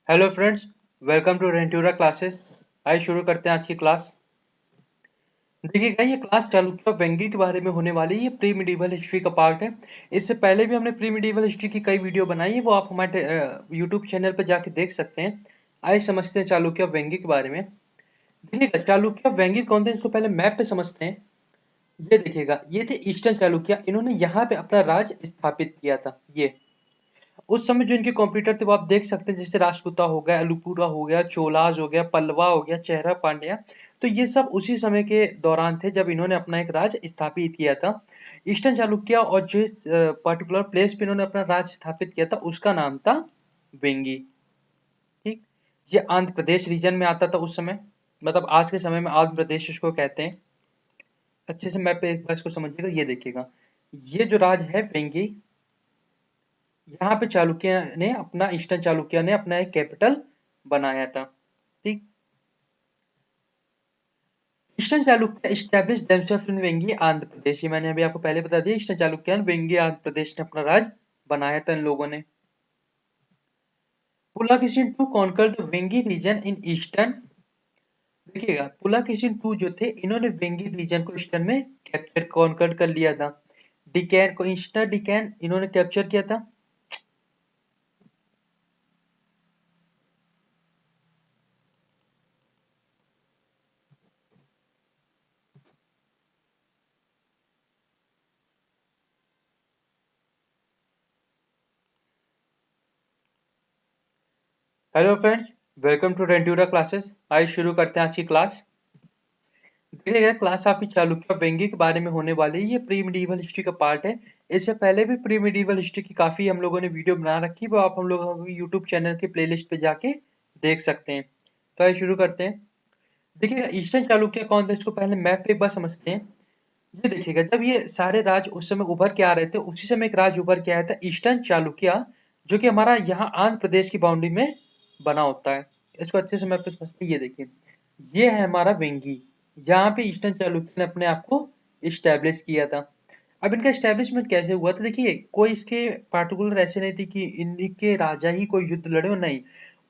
Hello friends, welcome to रेंटूरा classes. आइए शुरू करते हैं आज की क्लास। देखिएगा, ये क्लास चालुक्य और वेंगी के बारे में होने वाली है। ये प्री मिडीवल हिस्ट्री का पार्ट है। इससे पहले भी हमने प्री मिडीवल हिस्ट्री की कई वीडियो बनाई है, वो आप हमारे यूट्यूब चैनल पर जाके देख सकते हैं। आइए समझते हैं चालुक्य और वेंगी के बारे में। देखिएगा, चालुक्य और वेंगी कौन थे, इसको पहले मैप पे समझते हैं। ये देखिएगा, ये थे ईस्टर्न चालुक्य। इन्होंने यहाँ पे अपना राज स्थापित किया था। ये उस समय जो इनके कॉम्पिटिटर थे वो आप देख सकते हैं, जैसे राष्ट्रकूटा हो गया, अलुपुरा हो गया, चोलाज हो गया, पल्लवा हो गया, चेहरा पांड्या। तो ये सब उसी समय के दौरान थे जब इन्होंने अपना एक राज स्थापित किया था। ईस्टर्न चालुक्य और जिस पर्टिकुलर प्लेस पे इन्होंने अपना राज स्थापित किया था उसका नाम था वेंगी। ठीक, ये आंध्र प्रदेश रीजन में आता था उस समय। मतलब आज के समय में आंध्र प्रदेश इसको कहते हैं। अच्छे से मैप पे एक बार इसको समझिएगा। ये देखिएगा, ये जो राज है वेंगी, यहाँ पे चालुक्य ने अपना ईस्टर्न चालुक्य ने अपना एक कैपिटल बनाया था। ठीक, eastern Chalukya establish themselves in Vengi Andhra Pradesh. ये मैंने अभी आपको पहले बता दिया। ईस्टर्न चालुक्य वेंगी आंध्र प्रदेश ने अपना राज बनाया था इन लोगों ने। Pulakeshin two conquer the Vengi region in eastern. देखिएगा, पुलाकेशिन टू जो थे इन्होंने वेंगी रीजन को ईस्टर्न में कैप्चर कॉन्कर कर लिया था। डिकैन को, ईस्टर्न डिकैन इन्होंने कैप्चर किया था। हेलो फ्रेंड्स, वेलकम टू रेंटूरा क्लासेस। आइए शुरू करते हैं आज की क्लास। देखिएगा, क्लास आपकी चालुक्य और वेंगी के बारे में होने वाली है। ये प्री मिडीवल हिस्ट्री का पार्ट है। इससे पहले भी प्री मिडीवल हिस्ट्री की काफी हम लोगों ने वीडियो बना रखी है, वो आप हम लोगों के यूट्यूब चैनल के प्लेलिस्ट पे जाके देख सकते हैं। तो आइए शुरू करते हैं। देखिएगा, ईस्टर्न चालुक्य कौन था, इसको पहले मैप पे एक बार समझते हैं। ये देखिएगा, जब ये सारे राज उस समय उभर के आ रहे थे, उसी समय एक राज उभर के आया था ईस्टर्न चालुक्य, जो कि हमारा यहाँ आंध्र प्रदेश की बाउंड्री में बना होता है। इसको अच्छे से मैप पे समझते हैं। ये देखिए, ये है हमारा वेंगी। यहाँ पे ईस्टर्न चालुक्य ने अपने आप को इस्टेब्लिश किया था। अब इनका एस्टेब्लिशमेंट कैसे हुआ था, देखिए कोई इसके पार्टिकुलर ऐसे नहीं थी कि इनके राजा ही कोई युद्ध लड़े हो, नहीं।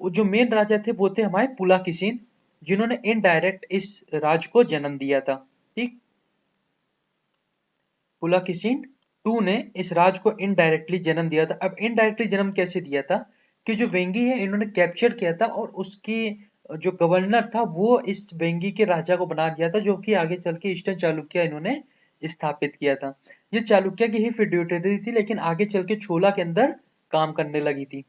वो जो मेन राजा थे वो थे हमारे पुलाकिसिन, जिन्होंने इनडायरेक्ट इस राज को जन्म दिया था। ठीक, पुलाकिसिन टू ने इस राज को इनडायरेक्टली जन्म दिया था। अब इनडायरेक्टली जन्म कैसे दिया था, कि जो वेंगी है इन्होंने कैप्चर किया था और उसकी जो गवर्नर था वो इस वेंगी के राजा को बना दिया था, जो कि आगे चल के ईस्टर्न चालुक्य इन्होंने स्थापित किया था। ये चालुक्य की ही फिड्यूटरी थी, लेकिन आगे चल के छोला के अंदर काम करने लगी थी।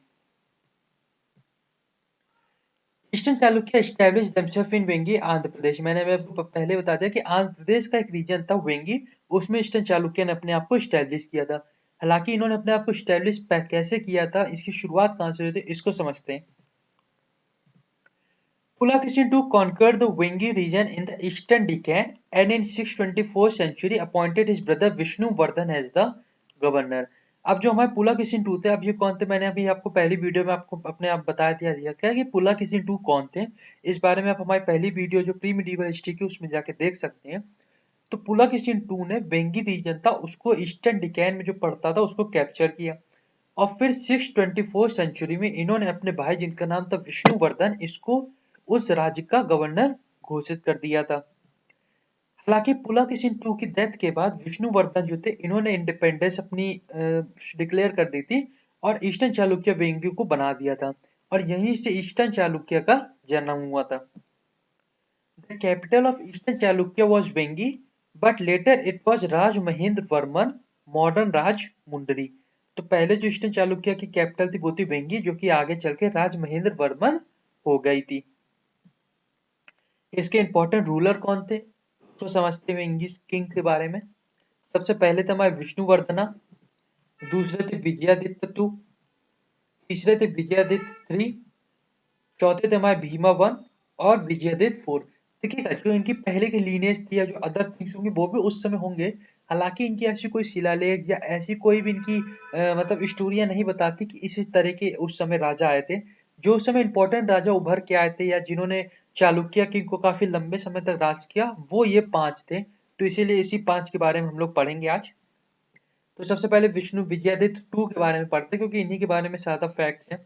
Eastern Chalukya establish themselves in Vengi Andhra Pradesh. मैंने अभी आपको पहले बता दिया कि आंध्र प्रदेश का एक रीजन था वेंगी, उसमें ईस्टर्न चालुक्य ने अपने आप को एस्टैब्लिश किया था। हालांकि इन्होंने अपने आप को एस्टैब्लिश कैसे किया था, इसकी शुरुआत कहां से हुई थी, इसको समझते हैं। Pulakeshin II conquered the Vengi region in the eastern Deccan and in 624 century appointed his brother Vishnuvardhan as the governor. अब जो हमारे पुलाकेशिन टू थे, अब ये कौन थे, मैंने अभी आपको पहली वीडियो में आपको अपने आप बताया दिया क्या कि पुलाकेशिन टू कौन थे। इस बारे में आप हमारी पहली वीडियो जो प्री मिडीवल हिस्ट्री की उसमें जाके देख सकते हैं। तो पुलाकेशिन टू ने वेंगी रीजन था उसको ईस्टर्न डिकैन में जो पड़ता था उसको कैप्चर किया। और फिर 624 सेंचुरी में इन्होंने अपने भाई जिनका नाम था विष्णुवर्धन, इसको उस राज्य का गवर्नर घोषित कर दिया था। हालांकि पुलाकेशिन टू की डेथ के बाद विष्णुवर्धन जो थे इन्होंने इंडिपेंडेंस अपनी डिक्लेयर कर दी थी और ईस्टर्न चालुक्य वेंगी को बना दिया था। और यहीं से ईस्टर्न चालुक्य का जन्म हुआ था। The capital of eastern Chalukya was Vengi, but later it was Raj Mahendra Varman, modern Raj Mundri. तो पहले जो ईस्टर्न चालुक्य की कैपिटल थी वो थी वेंगी, जो कि आगे चल के राज महेंद्र वर्मन हो गई थी। इसके इंपॉर्टेंट रूलर कौन थे, तो समझते हैं इंग्लिश किंग के बारे में। सबसे पहले थे हमारे विष्णुवर्धना, दूसरे थे विजयादित्य टू, तीसरे थे विजयादित्य थ्री, चौथे थे हमारे भीमा वन और विजयादित्य फोर। देखिएगा, जो इनकी पहले की लीनेज थी या जो अदर थिंग्स होंगे वो भी उस समय होंगे। हालांकि इनकी ऐसी कोई शिलालेख या ऐसी कोई भी इनकी मतलब स्टोरियां नहीं बताती कि इस तरह के उस समय राजा आए थे। जो उस समय इंपॉर्टेंट राजा उभर के आए थे या जिन्होंने चालुक्य किंग को काफी लंबे समय तक राज किया, वो ये पांच थे। तो इसीलिए इसी पांच के बारे में हम लोग पढ़ेंगे आज। तो सबसे पहले विष्णु विजयादित्य टू के बारे में पढ़ते हैं, क्योंकि इन्हीं के बारे में ज्यादा फैक्ट है।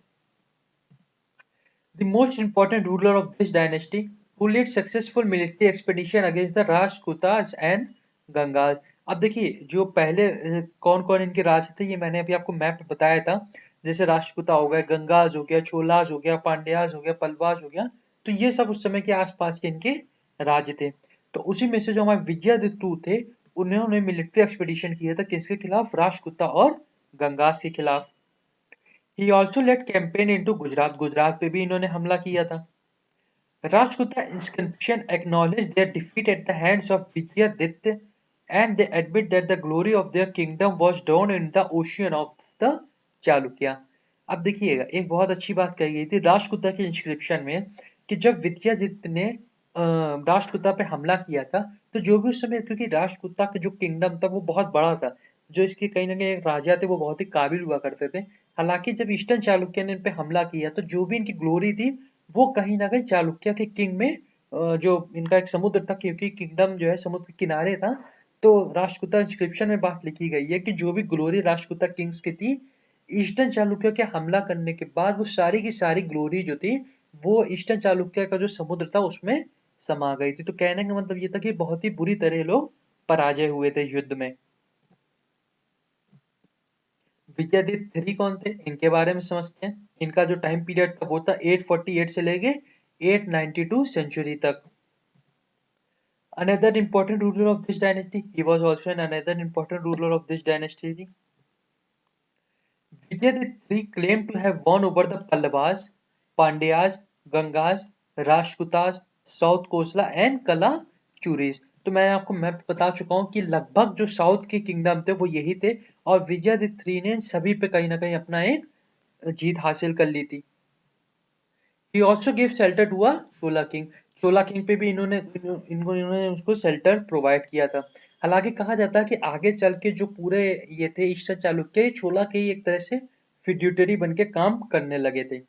The most important ruler of this dynasty who led successful military expedition against the Rashtrakutas and Gangas। अब देखिए जो पहले कौन कौन इनके राज थे ये मैंने अभी आपको मैप बताया था। जैसे राष्ट्रकूता हो गया, गंगाज हो गया, चोलाज हो गया, पांड्याज हो गया, पल्लवाज हो गया। तो ये सब उस समय के आसपास के इनके राज्य थे। तो उसी में से जो हमारे विजयादित्य थे उन्होंने मिलिट्री एक्सपेडिशन किया था किसके खिलाफ? राष्ट्रकूता और गंगास के खिलाफ। He also led campaign into Gujarat. Gujarat पे भी इन्होंने हमला किया था। Rajputa inscription acknowledge their defeat at the hands of Vijayaditya and they admit that the glory of their kingdom was drowned in the ocean of the Chalukya। अब देखिएगा एक बहुत अच्छी बात कही गई थी राष्ट्रकूटा के इंस्क्रिप्शन में कि जब विजयादित्य ने राष्ट्रकूटा पे हमला किया था तो जो भी उस समय क्योंकि राष्ट्रकूटा का जो किंगडम था वो बहुत बड़ा था, जो इसके कहीं ना कहीं राजा थे वो बहुत ही काबिल हुआ करते थे। हालांकि जब ईस्टर्न चालुक्य ने इन पे हमला किया तो जो भी इनकी ग्लोरी थी वो कहीं ना कहीं चालुक्य के किंग में जो इनका एक समुद्र था क्योंकि किंगडम जो है समुद्र के किनारे था। तो राष्ट्रकूटा इंस्क्रिप्शन में बात लिखी गई है कि जो भी ग्लोरी राष्ट्रकूटा किंग्स की थी ईस्टर्न चालुक्य के हमला करने के बाद वो सारी की सारी ग्लोरी जो थी वो ईस्टर्न चालुक्य का जो समुद्र था उसमें समा गई थी। तो कहने का मतलब ये था कि बहुत ही बुरी तरह ये लोग पराजय हुए थे युद्ध में। विजयादित्य थ्री कौन थे इनके बारे में समझते हैं। इनका जो टाइम पीरियड था वो था 848 से लेके 892 सेंचुरी तक। Another important ruler of this dynasty, he was also another important ruler of this dynasty. Vijayaditya III claimed to have won over the Pallavas, Pandyas, Gangas, Rashtrakutas, South Kosala and Kalachuris। तो मैं आपको map बता चुका हूँ कि लगभग जो south के किंगडम थे वो यही थे और विजयादित्य III ने सभी पे कहीं ना कहीं अपना एक जीत हासिल कर ली थी। He also gave shelter to a Chola king। Chola king पे भी इन्होंने उसको शेल्टर प्रोवाइड किया था। हालांकि कहा जाता है कि आगे चल के जो पूरे ये थे ईस्टर्न चालुक्य चोला के ही एक तरह से फिड्यूटरी बन के काम करने लगे थे।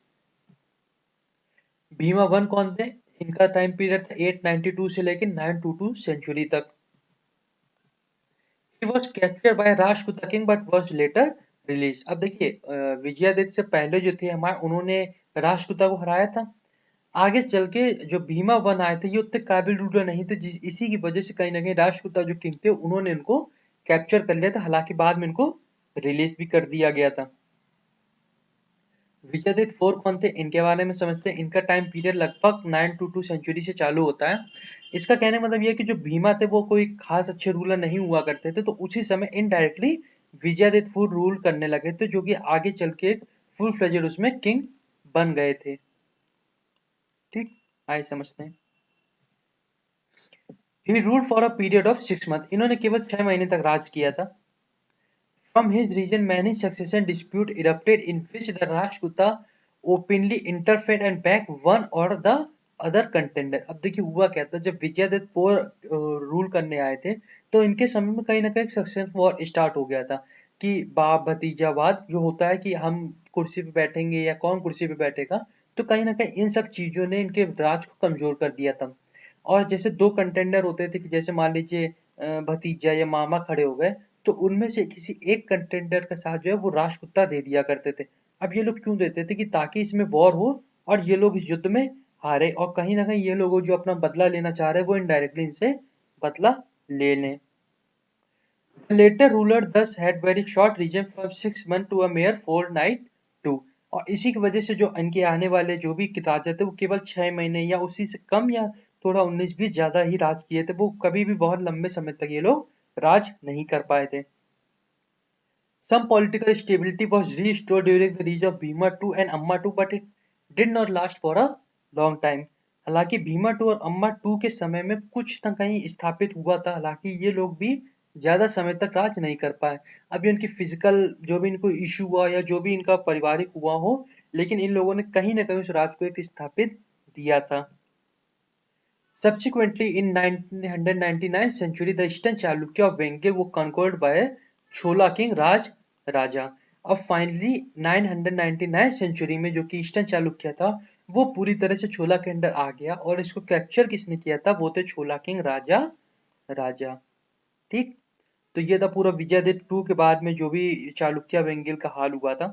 भीमा वन कौन थे? इनका टाइम पीरियड था 892 से लेकर 922 सेंचुरी तक। He was captured by Rashtrakuta king but was later released। अब देखिए विजयादित्य से पहले जो थे हमारे उन्होंने राष्ट्रकूटा को हराया था। आगे चल के जो भीमा वन आए थे ये उतने काबिल रूलर नहीं थे इसी की वजह से कहीं ना कहीं राष्ट्रकूटा जो किंग थे उन्होंने इनको कैप्चर कर लिया था। हालांकि बाद में इनको रिलीज भी कर दिया गया था। विजयादित्य फोर कौन थे इनके बारे में समझते हैं। इनका टाइम पीरियड लगभग 922 सेंचुरी से चालू होता है। इसका कहने का मतलब ये है कि जो भीमा थे वो कोई खास अच्छे रूलर नहीं हुआ करते थे तो उसी समय इनडायरेक्टली विजयादित्य फोर रूल करने लगे थे जो कि आगे चल के फुल फ्लेजेड उसमें किंग बन गए थे। ठीक, आइए समझते हैं। He ruled for a period of 6 months। इन्होंने केवल 6 महीने तक राज किया था। From his region, many succession dispute erupted in which the Rashtrakuta openly interfered and backed one or the other contender। अब देखिए हुआ क्या था जब विजयादित्य फोर रूल करने आए थे तो इनके समय में कहीं ना कहीं सक्सेशन वॉर स्टार्ट हो गया था कि बाप भतीजावाद जो होता है कि हम कुर्सी पे बैठेंगे या कौन कुर्सी पे बैठेगा। तो कहीं ना कहीं इन सब चीजों ने इनके राज को कमजोर कर दिया था। और जैसे दो कंटेंडर होते थे कि जैसे मान लीजिए भतीजा या मामा खड़े हो गए तो उनमें से किसी एक कंटेंडर का साथ जो है वो राष्ट्रकूटा दे दिया करते थे। अब ये लोग क्यों देते थे कि ताकि इसमें वॉर हो और ये लोग इस युद्ध में हारे और कहीं ना कहीं ये लोग जो अपना बदला लेना चाह रहे हैं वो इनडायरेक्टली इनसे बदला ले लें। The later ruler thus had very short region from 6 months to a mere fortnight too। और इसी की वजह से जो इनके आने वाले जो भी राजा थे वो केवल 6 महीने या उसी से कम या थोड़ा 19-20 ज्यादा ही राज किए थे। वो कभी भी बहुत लंबे समय तक ये लोग राज नहीं कर पाए थे। Some political stability was restored during the reign of Bhima II and Amma II, but it did not last for a long time। हालांकि भीमा टू और अम्मा टू के समय में कुछ न कहीं स्थापित हुआ था, हालांकि ये लोग भी ज्यादा समय तक राज नहीं कर पाए। अभी उनकी फिजिकल जो भी इनको इशू हुआ या जो भी इनका पारिवारिक हुआ हो लेकिन इन लोगों ने कहीं ना कहीं उस राज को एक स्थापित दिया था। Subsequently, in 999th century, the eastern Chalukya of Bengal were conquered by Chola king Raj Raja। अब फाइनली 999 सेंचुरी में जो कि ईस्टर्न चालुक्य था वो पूरी तरह से छोला के अंडर आ गया और इसको कैप्चर किसने किया था? वो थे छोला किंग राजा राजा। ठीक, तो ये था पूरा विजयादित्य टू के बाद में जो भी चालुक्य बेंगल का हाल हुआ था।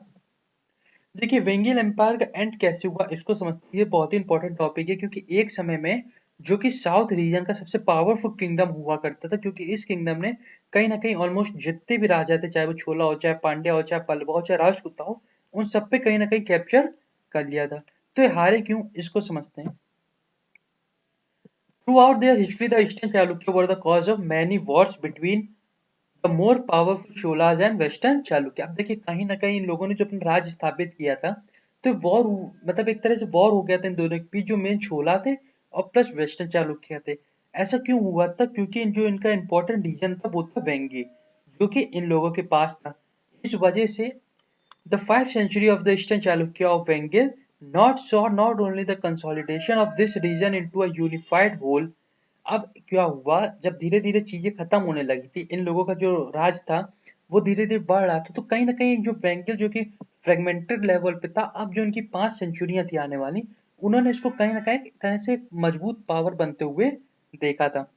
देखिए वेंगिल एम्पायर का एंड कैसे हुआ इसको समझते ये बहुत ही इंपॉर्टेंट टॉपिक है, क्योंकि एक समय में जो कि साउथ रीजन का सबसे पावरफुल किंगडम हुआ करता था, क्योंकि इस किंगडम ने कहीं ना कहीं ऑलमोस्ट जितने भी राजा थे, चाहे वो छोला हो, चाहे पांड्या हो, चाहे पल्लवा हो, चाहे राष्ट्रकूटा हो, उन सब पे कहीं ना कहीं कैप्चर कर लिया था। तो ये हारे क्यों इसको समझते हैं। Throughout their history, the Eastern Chalukya were the cause of many wars between the more powerful Cholas and Western Chalukya। अब देखिए कहीं ना कहीं इन लोगों ने जो अपना राज्य स्थापित किया था, तो वॉर मतलब एक तरह से वॉर हो गया था इन दोनों के बीच, जो मेन छोला थे और प्लस वेस्टर्न चालुक्य थे। ऐसा क्यों हुआ था, क्योंकि जो इनका इंपॉर्टेंट रीजन था वो था वेंगी, जो कि इन लोगों के पास था। इस वजह से the 5th century of the Eastern Chalukya of Bengal not saw not only the consolidation of this region into a unified whole। अब क्या हुआ, जब धीरे धीरे चीजें खत्म होने लगी थी, इन लोगों का जो राज था वो धीरे धीरे बढ़ रहा था, तो कहीं ना कहीं जो बेंगल जो कि फ्रेगमेंटेड लेवल पे था, अब जो इनकी 5 सेंचुरियां थी आने वाली, उन्होंने इसको कहीं ना कहीं तरह से मजबूत पावर बनते हुए देखा था।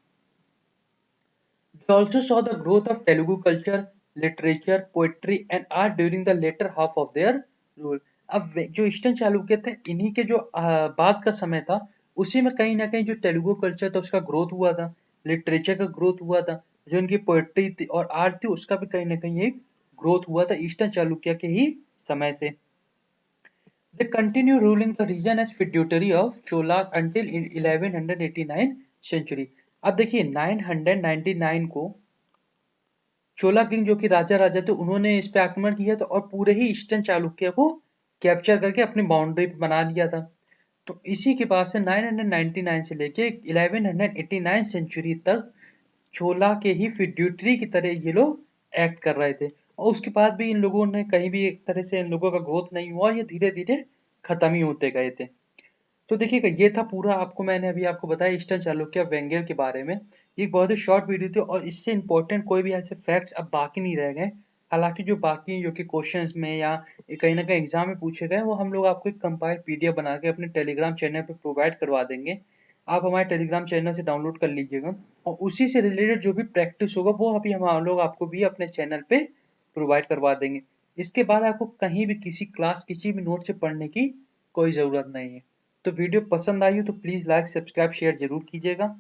They also saw the growth of Telugu culture, literature, poetry and art during the later half of their rule। अब जो ईस्टर्न चालुक्य थे, इन्हीं के जो बाद का समय था, उसी में कहीं ना कहीं जो तेलुगु कल्चर था उसका ग्रोथ हुआ था, लिटरेचर का ग्रोथ हुआ था, जो इनकी पोएट्री थी और आर्ट थी उसका भी कहीं ना कहीं एक ग्रोथ हुआ था ईस्टर्न चालुक्य के ही समय से। They continue ruling the region as feudatory of Cholas until 1189 century। अब देखिए 999 को चोला किंग जो कि राजा थे, उन्होंने इस पे आक्रमण किया था और पूरे ही ईस्टर्न चालुक्य को कैप्चर करके अपनी बाउंड्री पे बना लिया था। तो इसी के बाद से 999 से लेके 1189 सेंचुरी तक चोला के ही फिड्यूटरी की तरह ये लोग एक्ट कर रहे थे, और उसके बाद भी इन लोगों ने कहीं भी एक तरह से इन लोगों का ग्रोथ नहीं हुआ और ये धीरे धीरे खत्म ही होते गए थे। तो देखिएगा ये था पूरा, आपको मैंने अभी आपको बताया ईस्टर्न चालुक्य वेंगेल के बारे में। ये बहुत ही शॉर्ट वीडियो थी और इससे इंपॉर्टेंट कोई भी ऐसे फैक्ट्स अब बाकी नहीं रह गए। हालांकि जो बाकी जो कि क्वेश्चंस में या कहीं ना कहीं एग्जाम में पूछे गए, वो हम लोग आपको एक कंपाइल पीडीएफ बना के अपने टेलीग्राम चैनल पे प्रोवाइड करवा देंगे। आप हमारे टेलीग्राम चैनल से डाउनलोड कर लीजिएगा, और उसी से रिलेटेड जो भी प्रैक्टिस होगा वो अभी हम लोग आपको भी अपने चैनल पे प्रोवाइड करवा देंगे। इसके बाद आपको कहीं भी किसी क्लास किसी भी नोट से पढ़ने की कोई जरूरत नहीं है। तो वीडियो पसंद आई हो तो प्लीज लाइक सब्सक्राइब शेयर जरूर कीजिएगा।